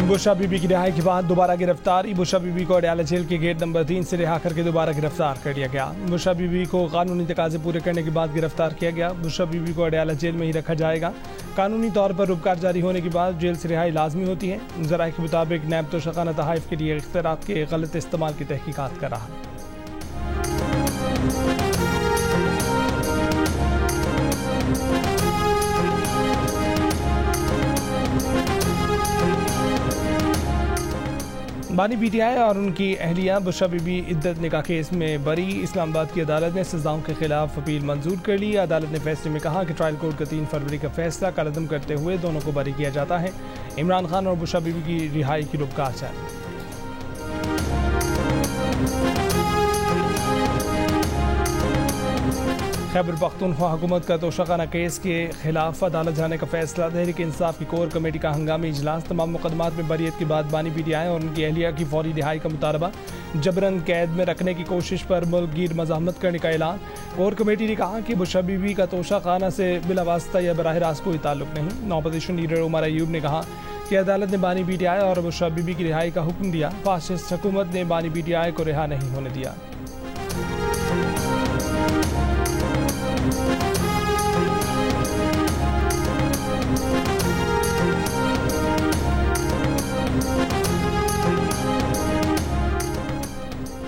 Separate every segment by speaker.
Speaker 1: बुशरा बीबी की रिहाई के बाद दोबारा गिरफ्तारी। बुशरा बीबी को अडयाला जेल के गेट नंबर 3 से रिहा करके दोबारा गिरफ्तार कर लिया गया। बुशरा बीबी को कानूनी तकाजे पूरे करने के बाद गिरफ्तार किया गया। बुशरा बीबी को अडयाला जेल में ही रखा जाएगा। कानूनी तौर पर उपकार जारी होने के बाद जेल से रिहाई लाजमी होती है। ज़राए के मुताबिक नैब तो शकाना तहाइफ के लिए इख्तियारात के गलत इस्तेमाल की तहकीकात कर रहा है। बानी पीटीआई और उनकी अहलिया बुशरा बीबी इद्दत निकाह केस में बरी। इस्लामाबाद की अदालत ने सजाओं के खिलाफ अपील मंजूर कर ली। अदालत ने फैसले में कहा कि ट्रायल कोर्ट का 3 फरवरी का फैसला कलअदम करते हुए दोनों को बरी किया जाता है। इमरान खान और बुशरा बीबी की रिहाई की रुपकार जारी। खैबर पख्तूनख्वा हुकूमत का तोशाखाना केस के खिलाफ अदालत जाने का फैसला। तहरीक इंसाफ की कोर कमेटी का हंगामी इजलास। तमाम मुकदमात में बरीयत के बाद बानी पीटीआई और उनकी अहलिया की फौरी रिहाई का मुतालबा। जबरन कैद में रखने की कोशिश पर मुल्कगीर मज़ाहमत करने का ऐलान। कोर कमेटी ने कहा कि बुशरा बीबी का तोशाखाना से बिलावास्ता या बराह रास्त कोई ताल्लुक नहीं। नौपोजिशन लीडर उमर अयूब ने कहा कि अदालत ने बानी पीटीआई और बुशरा बीबी की रिहाई का हुक्म दिया। फाशिस्ट हुकूमत ने बानी पीटीआई को रिहा नहीं होने दिया।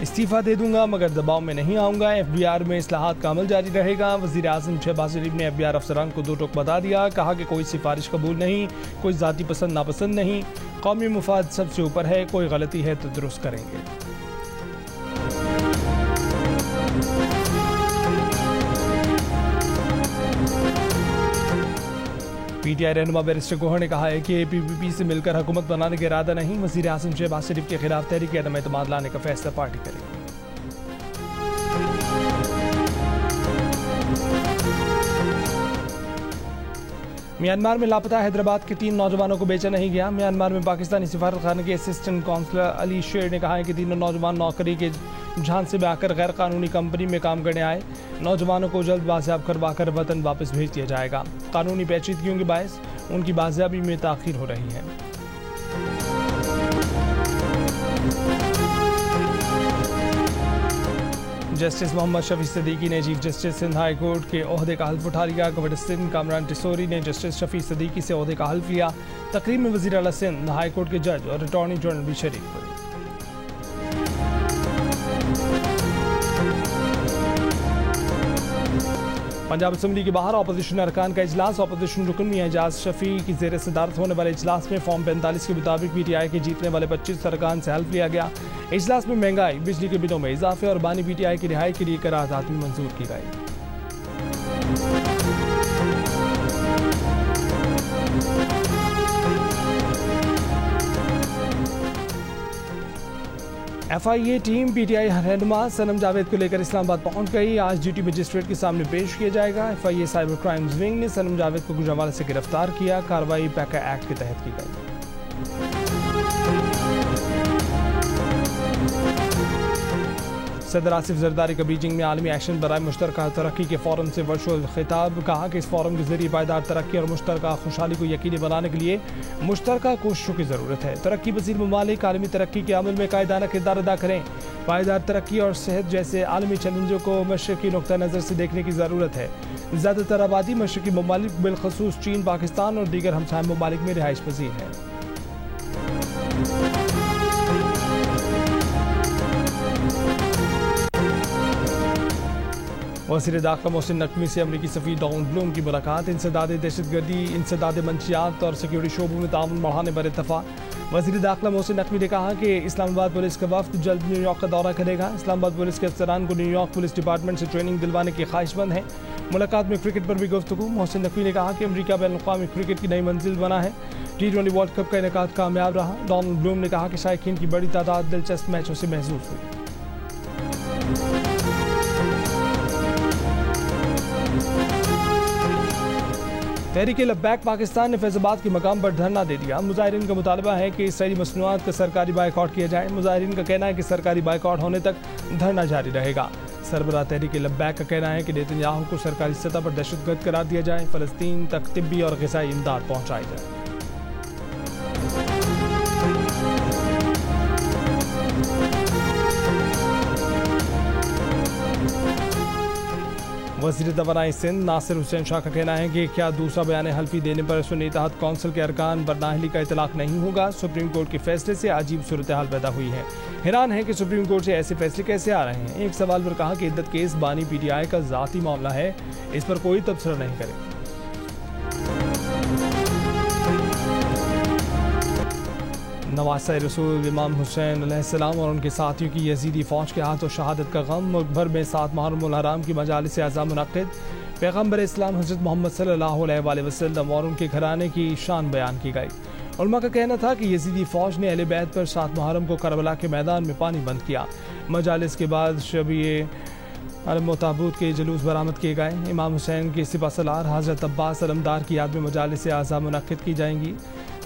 Speaker 1: इस्तीफा दे दूंगा मगर दबाव में नहीं आऊंगा। एफबीआर में इस्लाहात का अमल जारी रहेगा। वज़ीर आज़म शहबाज शरीफ ने एफबीआर अफसरान को 2 टोक बता दिया। कहा कि कोई सिफारिश कबूल नहीं, कोई ज़ाती पसंद नापसंद नहीं। कौमी मुफाद सबसे ऊपर है। कोई गलती है तो दुरुस्त करेंगे। पीटीआई रहनुमा बैरिस्टर गोहर ने कहा है कि एपीपीपी से मिलकर हुकूमत बनाने का इरादा नहीं। वज़ीर आज़म शहबाज शरीफ के खिलाफ तहरीक अदम एतमाद लाने का फैसला पार्टी करेगी। म्यांमार में लापता हैदराबाद के 3 नौजवानों को बेचा नहीं गया। म्यांमार में पाकिस्तानी सिफारत खाने के असिस्टेंट काउंसलर अली शेर ने कहा है कि 3 नौजवान नौकरी के झांसे में आकर गैर कानूनी कंपनी में काम करने आए। नौजवानों को जल्द बाजियाब करवाकर वतन वापस भेज दिया जाएगा। कानूनी पेचीदगियों के बायस उनकी बाजियाबी में ताखीर हो रही है। जस्टिस मोहम्मद शफी सदीकी ने chief justice Sindh high court के ओहदे का हल्फ उठा लिया। गवर्नर सिंध कामरान टिसोरी ने जस्टिस शफी सदीकी से ओहदे का हल्फ लिया। तकरीब में वज़ीर आला सिंध, हाई कोर्ट के जज और अटॉर्नी जनरल भी शरीक हुए। पंजाब असम्बली के बाहर अपोजिशन अरकान का इजलास। अपोजिशन रुकन मियां एजाज शफी की ज़ेर सदारत होने वाले इजलास में फॉर्म 45 के मुताबिक पीटीआई के जीतने वाले 25 अरकान से हल्फ लिया गया। इजलास में महंगाई, बिजली के बिलों में इजाफे और बानी पीटीआई की रिहाई के लिए करारदाद भी मंजूर की गई। एफआईए टीम पीटीआई रहनुमा सनम जावेद को लेकर इस्लामाबाद पहुंच गई। आज ड्यूटी मजिस्ट्रेट के सामने पेश किया जाएगा। एफआईए साइबर क्राइम्स विंग ने सनम जावेद को गुजरांवाला से गिरफ्तार किया। कार्रवाई पैका एक्ट के तहत की गई। सदर आसिफ जरदारी का बीजिंग में आलमी एक्शन बराए मुश्तरका तरक्की के फोरम से वर्चुअल खिताब। कहा कि इस फोरम के जरिए पायदार तरक्की और मुश्तरका खुशहाली को यकीनी बनाने के लिए मुश्तरका कोशिशों की ज़रूरत है। तरक्की पसीर ममालिक आलमी तरक्की के अमल में कायदाना किरदार अदा करें। पायदार तरक्की और सेहत जैसे आलमी चैलेंजों को मशरकी नुक्ता नज़र से देखने की ज़रूरत है। ज़्यादातर आबादी मशरकी ममालिक बिलखसूस चीन, पाकिस्तान और दीगर हमसाय ममालिक में रिहाइश पजीर है। वज़ीर दाखिला मोहसिन नकवी से अमरीकी सफ़ीर डॉन ब्लूम की मुलाकात। इंसदाद दहशतगर्दी, इंसदाद मंशियात और सिक्योरिटी शोबों में ताउन बढ़ाने पर इत्तफाक। वज़ीर दाखिला मोहसिन नकवी ने कहा कि इस्लामाबाद पुलिस का वफ्द जल्द न्यूयॉर्क का दौरा करेगा। इस्लामाबाद पुलिस के अफसरान को न्यूयॉर्क पुलिस डिपार्टमेंट से ट्रेनिंग दिलवाने की ख्वाहिशमंद है। मुलाकात में क्रिकेट पर भी गुफ्तगू। मोहसिन नकवी ने कहा कि अमरीका बैनुल-अक़वामी क्रिकेट की नई मंजिल बना है। T20 वर्ल्ड कप का इनेकाद कामयाब रहा। डॉन ब्लूम ने कहा कि शायकीन की बड़ी तादाद दिलचस्प मैचों से महसूस हुई। तहरीक लब्बैक पाकिस्तान ने फैज़ाबाद के मकाम पर धरना दे दिया। मुजाहिरीन का मुतालबा है कि इसराइली मसनूआत का सरकारी बाइकआउट किया जाए। मुजाहिरीन का कहना है कि सरकारी बाइकआउट होने तक धरना जारी रहेगा। सरबराह तहरीक लब्बैक का कहना है कि नेतन्याहू को सरकारी सतह पर दहशतगर्द करार दिया जाए, फ़लस्तीन तक तिब्बी और ग़िज़ाई इमदाद पहुँचाई जाए। वज़ीर तवानाई सिंध नासिर हुसैन शाह का कहना है कि क्या दूसरा बयान हल्फी देने पर सुन्नी इत्तेहाद कौंसिल के अरकान पर नाअहली का इतलाक नहीं होगा। सुप्रीम कोर्ट के फैसले से अजीब सूरत हाल पैदा हुई है। हैरान है कि सुप्रीम कोर्ट से ऐसे फैसले कैसे आ रहे हैं। एक सवाल पर कहा कि इद्दत केस बानी PTI का ज़ाती मामला है, इस पर कोई तबसरा नहीं करे। नवासा रसूल इमाम हुसैन अलैहिस्सलाम और उनके साथियों की यजीदी फ़ौज के हाथों शहादत का गम। मुल्क भर में 7 मुहर्रम उल हराम की मजालिस आज़ा मुनक़्क़िद। पैगम्बर इस्लाम हज़रत मोहम्मद सल्लल्लाहु अलैहि वसल्लम और उनके घराने की शान बयान की गई। उलमा का कहना था कि यजीदी फ़ौज ने अहले बैत पर 7 मुहर्रम को करबला के मैदान में पानी बंद किया। मजालिस के बाद शब-ए ताबूत के जुलूस बरामद किए गए। इमाम हुसैन के सिपहसालार हज़रत अब्बास अलमदार की याद में मजालिस आज़ा मुनक़्क़िद की जाएंगी।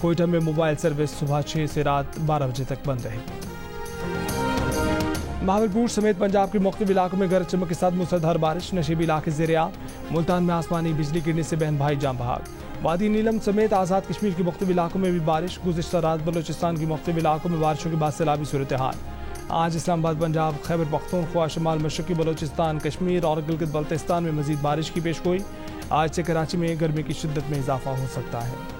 Speaker 1: कोयटा में मोबाइल सर्विस सुबह 6 से रात 12 बजे तक बंद रहेगी। बहावलपुर समेत पंजाब के मुख्तलिफ इलाकों में गरज चमक के साथ मूसलाधार बारिश। नशीबी इलाके ज़ेर-ए-आब। मुल्तान में आसमानी बिजली गिरने से बहन भाई जान बहाक। वादी नीलम समेत आज़ाद कश्मीर के मुख्तलिफ इलाकों में भी बारिश। गुज़िश्ता रात बलोचिस्तान के मुख्तलिफ इलाकों में बारिशों के बाद सैलाबी सूरत हाल। आज इस्लामाबाद, पंजाब, खैबर पख्तूनख्वा, शमाल मशरक़ी बलोचिस्तान, कश्मीर और गिलगित बल्तिस्तान में मज़ीद बारिश की पेशगोई। आज से कराची में गर्मी की शिद्दत में इजाफा हो सकता है।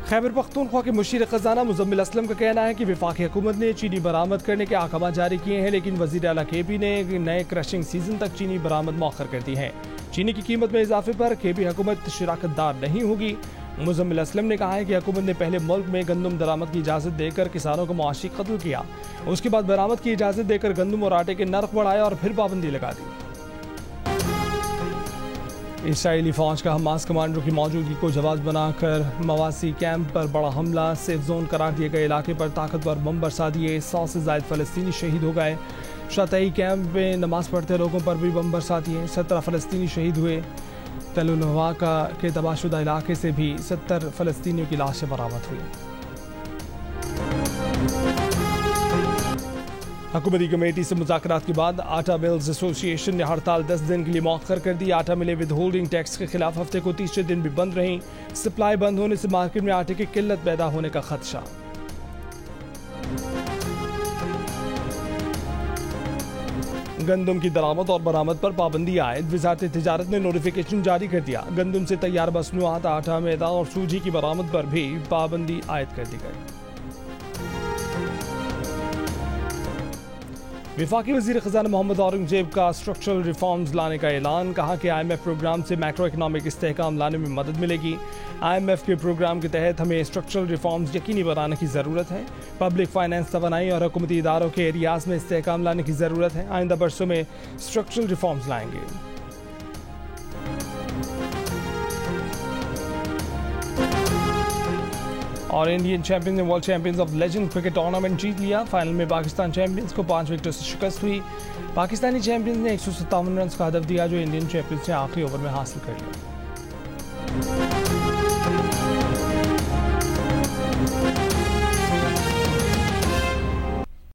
Speaker 1: खैबर पख्तूनख्वा के मुशीर ख़जाना मुज़म्मिल असलम का कहना है कि वफाकी हुकूमत ने चीनी बरामद करने के अहकाम जारी किए हैं, लेकिन वज़ीर आला KB ने नए क्रशिंग सीजन तक चीनी बरामद मौखर कर दी है। चीनी की कीमत में इजाफे पर KB हुकूमत शिराकतदार नहीं होगी। मुज़म्मिल असलम ने कहा है कि हुकूमत ने पहले मुल्क में गंदम दरामद की इजाज़त देकर किसानों को मुआशी कत्ल किया, उसके बाद बरामद की इजाज़त देकर गंदम और आटे के नर्ख बढ़ाया और फिर पाबंदी लगा दी। इसराइली फ़ौज का हमास कमांडरों की मौजूदगी को जवाब बनाकर मवासी कैंप पर बड़ा हमला। सेफ जोन करार दिए गए इलाके पर ताकतवर बम बरसा दिए। 100 से ज़ायद फ़लस्तीनी शहीद हो गए। शताई कैंप में नमाज पढ़ते लोगों पर भी बम बरसा दिए। 17 फ़लस्तीनी शहीद हुए। तलुलहवा के तबाहशुदा इलाके से भी 70 फ़लस्तीनियों की लाशें बरामद हुई। हुकूमती कमेटी से मुज़ाकरात के बाद आटा मिल्स एसोसिएशन ने हड़ताल 10 दिन के लिए मौखर कर दी। आटा मिलें विद होल्डिंग टैक्स के खिलाफ हफ्ते को तीसरे दिन भी बंद रहीं। सप्लाई बंद होने से मार्केट में आटे की किल्लत पैदा होने का खदशा। गंदम की दरामद और बरामद पर पाबंदी आयद। वज़ारत तिजारत ने नोटिफिकेशन जारी कर दिया। गंदम से तैयार मसनूआत, आटा, मैदा और सूजी की बरामद पर भी पाबंदी आयद कर दी गई। वफाकी वज़ीर ख़ज़ाना मोहम्मद औरंगज़ेब का स्ट्रक्चरल रिफॉर्म्स लाने का ऐलान। कहा कि IMF प्रोग्राम से मैक्रो इकनॉमिक इस्तेहकाम लाने में मदद मिलेगी। IMF के प्रोग्राम के तहत हमें स्ट्रक्चरल रिफॉर्म्स यकीनी बनाने की ज़रूरत है। पब्लिक फाइनेंस, तवानाई और हुकूमती इदारों के एरियाज़ में इस्तेहकाम लाने की ज़रूरत है। आइंदा बरसों में स्ट्रक्चरल रिफॉर्म्स लाएंगे। और इंडियन चैंपियंस ने world champions of legend cricket tournament जीत लिया। फाइनल में पाकिस्तान चैंपियंस को 5 विकेटों से शिकस्त हुई। पाकिस्तानी चैंपियंस ने 157 रन का हदफ दिया, जो इंडियन चैंपियंस ने आखिरी ओवर में हासिल कर लिया।